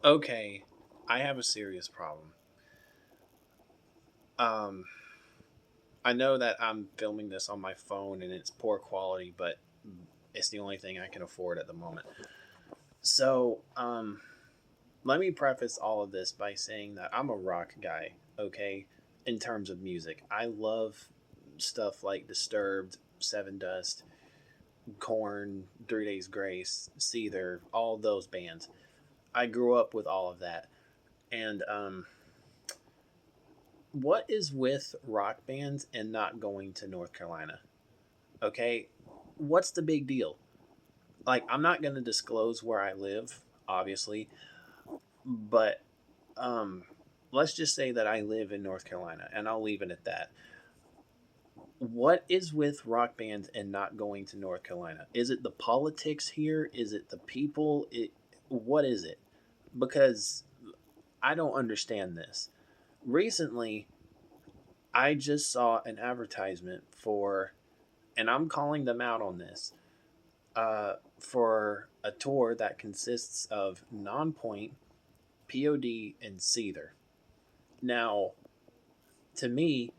Okay, I have a serious problem. Um, I know that I'm filming this on my phone and it's poor quality, but it's the only thing I can afford at the moment. So, let me preface all of this by saying that I'm a rock guy, okay, in terms of music. I love stuff like Disturbed, Seven Dust, Korn, Three Days Grace, Seether, all those bands. I grew up with all of that. And what is with rock bands and not going to North Carolina? Okay, what's the big deal? Like, I'm not going to disclose where I live, obviously, but um, let's just say that I live in North Carolina, and I'll leave it at that. What is with rock bands and not going to North Carolina? Is it the politics here? Is it the people? What is it? Because I don't understand this. Recently, I just saw an advertisement for, and I'm calling them out on this, for a tour that consists of Nonpoint, POD, and Seether. Now, to me,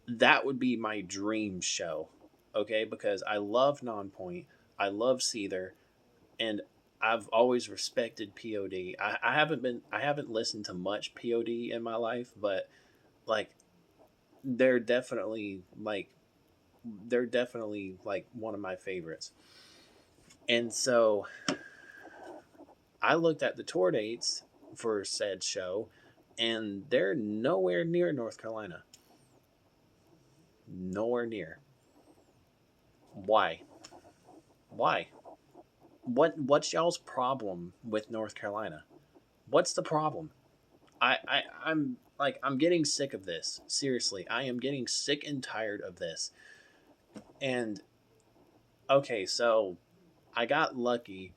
that would be my dream show, okay? Because I love Nonpoint, I love Seether, and I've always respected POD. I haven't listened to much POD in my life, but like they're definitely like they're definitely like one of my favorites. And so I looked at the tour dates for said show, and they're nowhere near North Carolina. Nowhere near. Why? Why? What's y'all's problem with North Carolina? What's the problem? I'm getting sick of this. Seriously, I am getting sick and tired of this. And okay, so I got lucky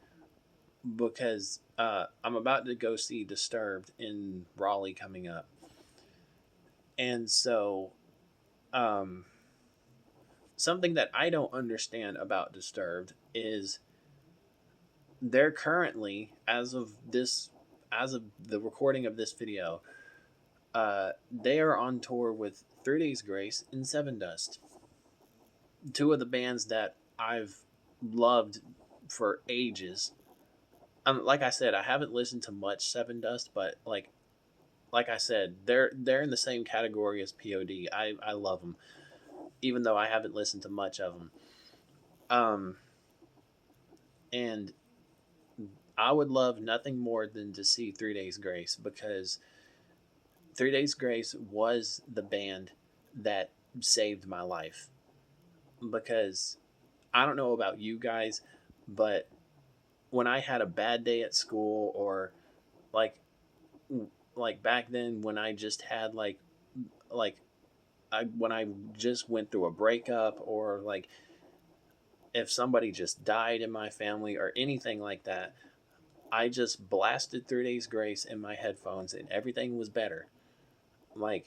because I'm about to go see Disturbed in Raleigh coming up. And so um something that I don't understand about Disturbed is they're currently, as of the recording of this video, they are on tour with Three Days Grace and Seven Dust, two of the bands that I've loved for ages. Like I said, I haven't listened to much Seven Dust, but like I said, they're in the same category as POD. I love them, even though I haven't listened to much of them. Um, and I would love nothing more than to see Three Days Grace because Three Days Grace was the band that saved my life. Because I don't know about you guys, but when I had a bad day at school or like like back then when I just had like when I just went through a breakup or like if somebody just died in my family or anything like that, I just blasted Three Days Grace in my headphones and everything was better. Like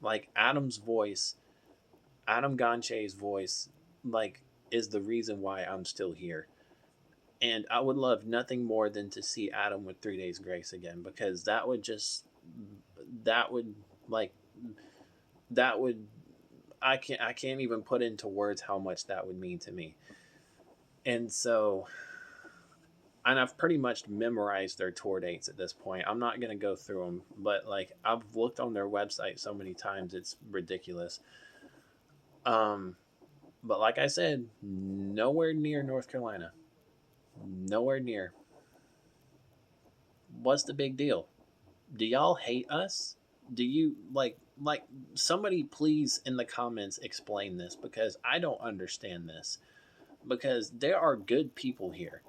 like Adam's voice, Adam Ganche's voice, like is the reason why I'm still here. And I would love nothing more than to see Adam with 3 Days Grace again because that would like that would I can't even put into words how much that would mean to me. And so and I've pretty much memorized their tour dates at this point. I'm not going to go through them, but like I've looked on their website so many times it's ridiculous. Um but like I said, nowhere near North Carolina. Nowhere near. What's the big deal? Do y'all hate us? Do you like somebody please in the comments explain this because I don't understand this because there are good people here.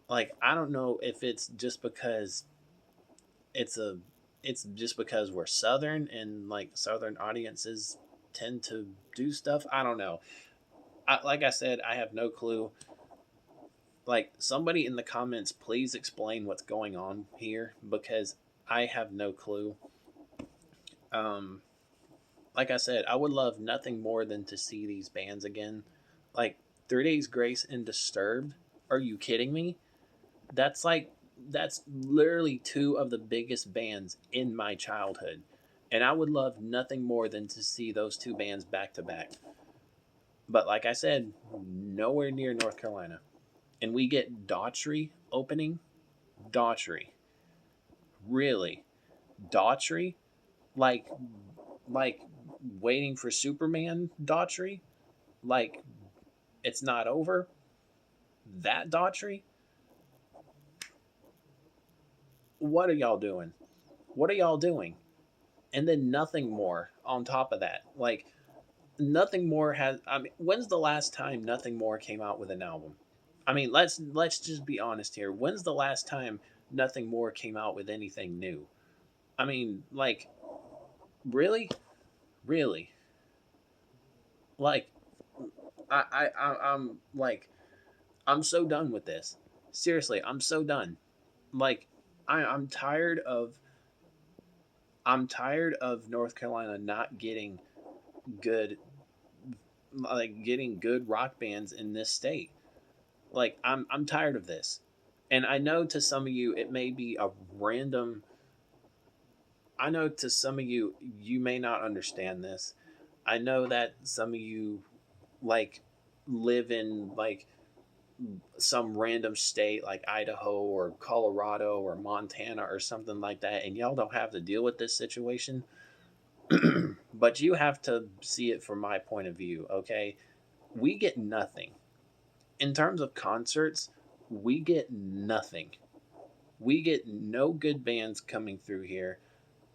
Like I don't know if it's just because it's a it's just because we're southern and like southern audiences tend to do stuff. I don't know. Like I said, I have no clue. Like somebody in the comments please explain what's going on here because I have no clue. Um like I said, I would love nothing more than to see these bands again. Like 3 Days Grace and Disturbed. Are you kidding me? That's like that's literally two of the biggest bands in my childhood. And I would love nothing more than to see those two bands back to back. But like I said, nowhere near North Carolina. And we get Daughtry opening. Daughtry. Really? Daughtry? Like like waiting for Superman Daughtry? Like it's not over? That Daughtry? What are y'all doing? What are y'all doing? And then nothing more on top of that. Like nothing more has. I mean, when's the last time Nothing More came out with an album? I mean, let's just be honest here. When's the last time Nothing More came out with anything new? I mean, like, really, really, like, I'm like, I'm so done with this. Seriously, I'm so done. Like, I'm tired of. I'm tired of North Carolina not good, getting good rock bands in this state. Like I'm tired of this. And I know to some of you it may be a random I know to some of you you may not understand this. I know that some of you like live in like some random state like Idaho or Colorado or Montana or something like that and y'all don't have to deal with this situation. But you have to see it from my point of view, okay? We get nothing. In terms of concerts, we get nothing. We get no good bands coming through here.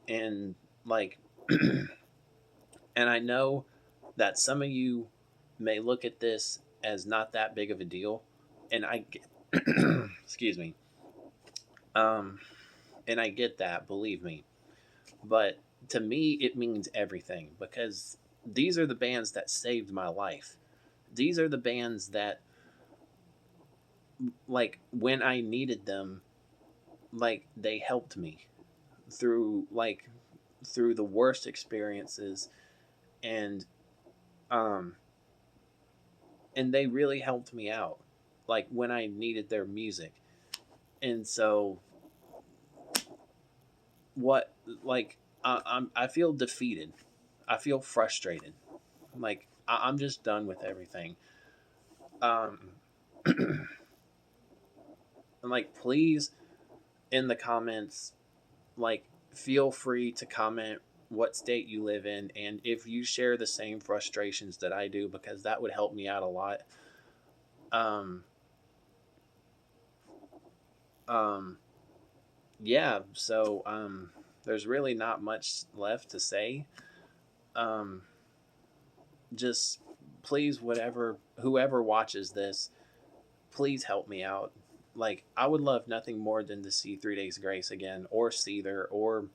And like and I know that some of you may look at this as not that big of a deal. And I get excuse me. Um and I get that, believe me. But to me it means everything because these are the bands that saved my life. These are the bands that like when I needed them, like they helped me through through the worst experiences and um and they really helped me out like when I needed their music. And so what like I feel defeated. I feel frustrated. Like I'm just done with everything. Um and like please in the comments like feel free to comment what state you live in and if you share the same frustrations that I do because that would help me out a lot. Um um yeah, so there's really not much left to say. Um just please whatever whoever watches this, please help me out. Like I would love nothing more than to see 3 Days Grace again or Seether or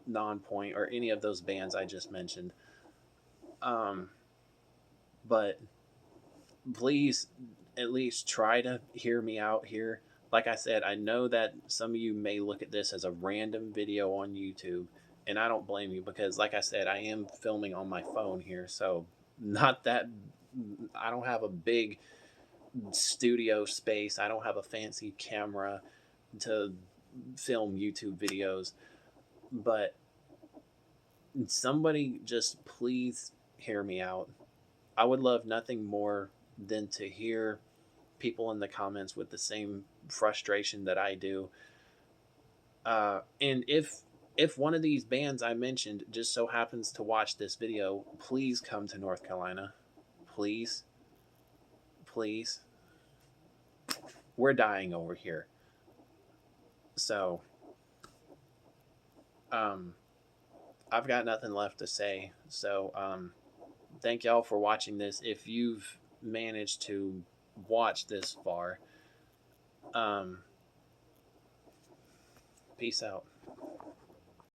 Nonpoint or any of those bands I just mentioned. Um but please at least try to hear me out here. Like I said, I know that some of you may look at this as a random video on YouTube, and I don't blame you because, like I said, I am filming on my phone here, so not that I don't have a big studio space, I don't have a fancy camera to film YouTube videos, but somebody just please hear me out. I would love nothing more than to hear people in the comments with the same frustration that I do. And if one of these bands I mentioned just so happens to watch this video, please come to North Carolina. Please, please. We're dying over here. So, um, I've got nothing left to say. So, thank y'all for watching this. If you've managed to watch this far, um, peace out.